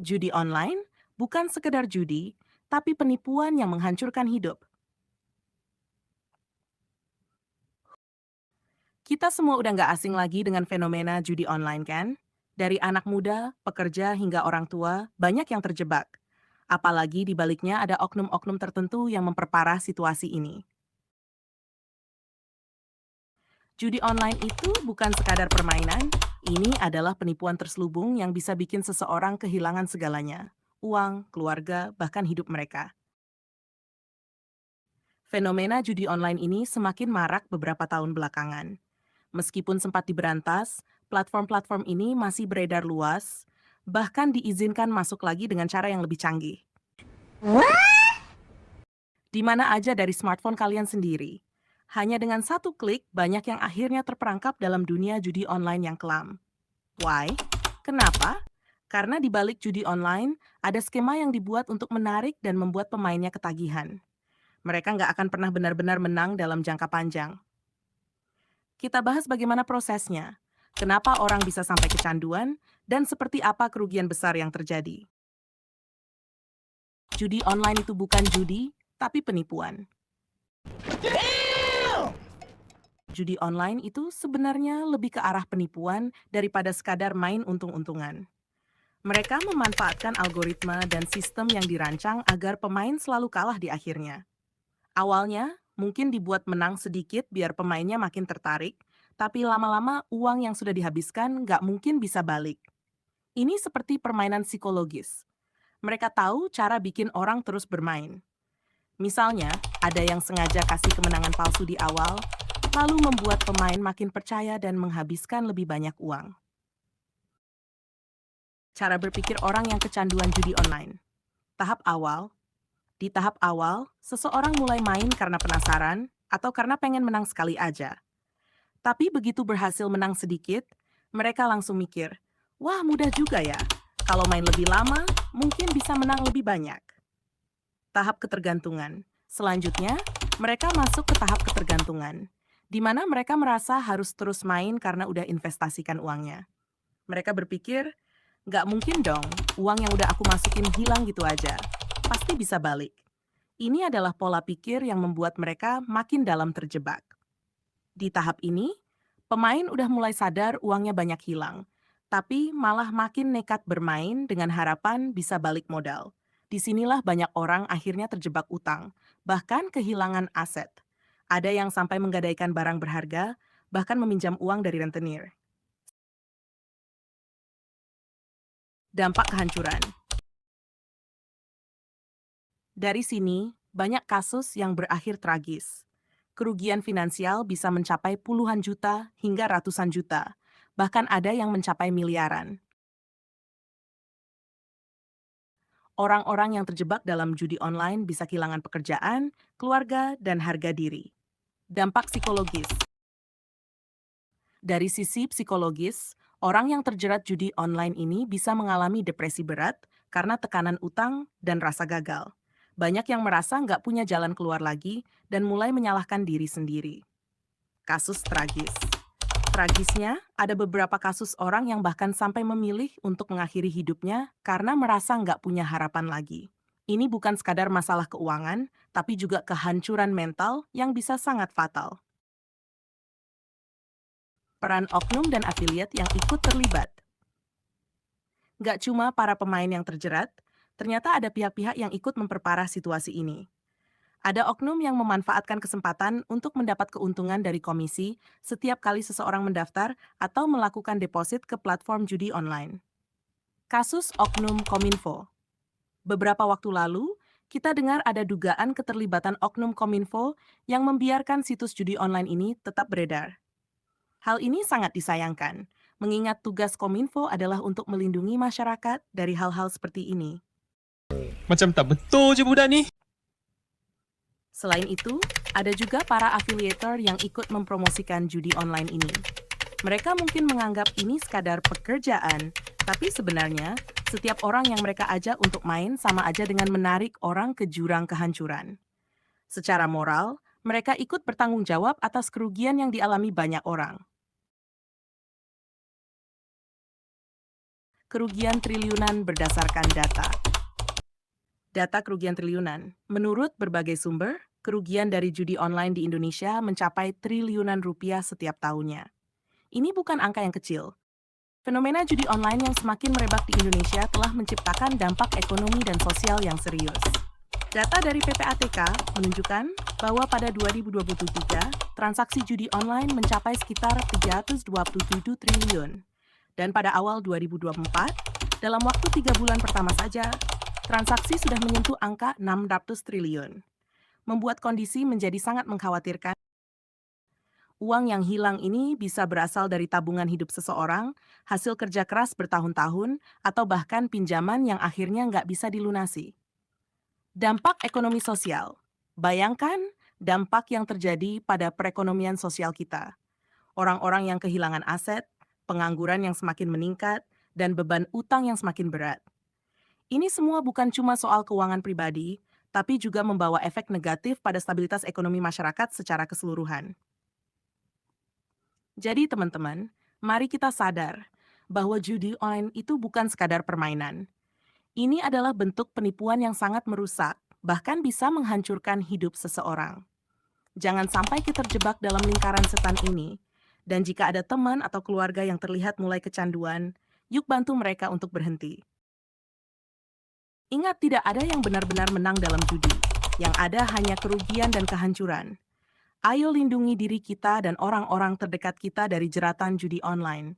Judi online bukan sekedar judi, tapi penipuan yang menghancurkan hidup. Kita semua udah nggak asing lagi dengan fenomena judi online kan? Dari anak muda, pekerja, hingga orang tua, banyak yang terjebak. Apalagi di baliknya ada oknum-oknum tertentu yang memperparah situasi ini. Judi online itu bukan sekadar permainan, ini adalah penipuan terselubung yang bisa bikin seseorang kehilangan segalanya. Uang, keluarga, bahkan hidup mereka. Fenomena judi online ini semakin marak beberapa tahun belakangan. Meskipun sempat diberantas, platform-platform ini masih beredar luas, bahkan diizinkan masuk lagi dengan cara yang lebih canggih. Di mana aja dari smartphone kalian sendiri. Hanya dengan satu klik, banyak yang akhirnya terperangkap dalam dunia judi online yang kelam. Why? Kenapa? Karena di balik judi online, ada skema yang dibuat untuk menarik dan membuat pemainnya ketagihan. Mereka nggak akan pernah benar-benar menang dalam jangka panjang. Kita bahas bagaimana prosesnya, kenapa orang bisa sampai kecanduan, dan seperti apa kerugian besar yang terjadi. Judi online itu bukan judi, tapi penipuan. Judi online itu sebenarnya lebih ke arah penipuan daripada sekadar main untung-untungan. Mereka memanfaatkan algoritma dan sistem yang dirancang agar pemain selalu kalah di akhirnya. Awalnya, mungkin dibuat menang sedikit biar pemainnya makin tertarik, tapi lama-lama uang yang sudah dihabiskan nggak mungkin bisa balik. Ini seperti permainan psikologis. Mereka tahu cara bikin orang terus bermain. Misalnya, ada yang sengaja kasih kemenangan palsu di awal, lalu membuat pemain makin percaya dan menghabiskan lebih banyak uang. Cara berpikir orang yang kecanduan judi online. Tahap awal. Di tahap awal, seseorang mulai main karena penasaran atau karena pengen menang sekali aja. Tapi begitu berhasil menang sedikit, mereka langsung mikir, wah mudah juga ya. Kalau main lebih lama, mungkin bisa menang lebih banyak. Tahap ketergantungan. Selanjutnya, mereka masuk ke tahap ketergantungan, di mana mereka merasa harus terus main karena udah investasikan uangnya. Mereka berpikir, nggak mungkin dong, uang yang udah aku masukin hilang gitu aja. Pasti bisa balik. Ini adalah pola pikir yang membuat mereka makin dalam terjebak. Di tahap ini, pemain udah mulai sadar uangnya banyak hilang, tapi malah makin nekat bermain dengan harapan bisa balik modal. Disinilah banyak orang akhirnya terjebak utang, bahkan kehilangan aset. Ada yang sampai menggadaikan barang berharga, bahkan meminjam uang dari rentenir. Dampak kehancuran. Dari sini, banyak kasus yang berakhir tragis. Kerugian finansial bisa mencapai puluhan juta hingga ratusan juta, bahkan ada yang mencapai miliaran. Orang-orang yang terjebak dalam judi online bisa kehilangan pekerjaan, keluarga, dan harga diri. Dampak psikologis. Dari sisi psikologis, orang yang terjerat judi online ini bisa mengalami depresi berat karena tekanan utang dan rasa gagal. Banyak yang merasa nggak punya jalan keluar lagi dan mulai menyalahkan diri sendiri. Kasus tragis. Tragisnya, ada beberapa kasus orang yang bahkan sampai memilih untuk mengakhiri hidupnya karena merasa nggak punya harapan lagi. Ini bukan sekadar masalah keuangan, tapi juga kehancuran mental yang bisa sangat fatal. Peran oknum dan afiliat yang ikut terlibat. Nggak cuma para pemain yang terjerat, ternyata ada pihak-pihak yang ikut memperparah situasi ini. Ada oknum yang memanfaatkan kesempatan untuk mendapat keuntungan dari komisi setiap kali seseorang mendaftar atau melakukan deposit ke platform judi online. Kasus oknum Kominfo. Beberapa waktu lalu, kita dengar ada dugaan keterlibatan oknum Kominfo yang membiarkan situs judi online ini tetap beredar. Hal ini sangat disayangkan, mengingat tugas Kominfo adalah untuk melindungi masyarakat dari hal-hal seperti ini. Macam tak betul je budak ni. Selain itu, ada juga para afiliator yang ikut mempromosikan judi online ini. Mereka mungkin menganggap ini sekadar pekerjaan, tapi sebenarnya setiap orang yang mereka ajak untuk main sama aja dengan menarik orang ke jurang kehancuran. Secara moral, mereka ikut bertanggung jawab atas kerugian yang dialami banyak orang. kerugian triliunan berdasarkan data. Data kerugian triliunan. Menurut berbagai sumber, kerugian dari judi online di Indonesia mencapai triliunan rupiah setiap tahunnya. Ini bukan angka yang kecil. Fenomena judi online yang semakin merebak di Indonesia telah menciptakan dampak ekonomi dan sosial yang serius. Data dari PPATK menunjukkan bahwa pada 2023, transaksi judi online mencapai sekitar 327 triliun. Dan pada awal 2024, dalam waktu 3 bulan pertama saja, transaksi sudah menyentuh angka 600 triliun. Membuat kondisi menjadi sangat mengkhawatirkan. Uang yang hilang ini bisa berasal dari tabungan hidup seseorang, hasil kerja keras bertahun-tahun, atau bahkan pinjaman yang akhirnya nggak bisa dilunasi. Dampak ekonomi sosial. Bayangkan dampak yang terjadi pada perekonomian sosial kita. Orang-orang yang kehilangan aset, pengangguran yang semakin meningkat, dan beban utang yang semakin berat. Ini semua bukan cuma soal keuangan pribadi, tapi juga membawa efek negatif pada stabilitas ekonomi masyarakat secara keseluruhan. Jadi teman-teman, mari kita sadar bahwa judi online itu bukan sekadar permainan. Ini adalah bentuk penipuan yang sangat merusak, bahkan bisa menghancurkan hidup seseorang. Jangan sampai kita terjebak dalam lingkaran setan ini. Dan jika ada teman atau keluarga yang terlihat mulai kecanduan, yuk bantu mereka untuk berhenti. Ingat, tidak ada yang benar-benar menang dalam judi. Yang ada hanya kerugian dan kehancuran. Ayo lindungi diri kita dan orang-orang terdekat kita dari jeratan judi online.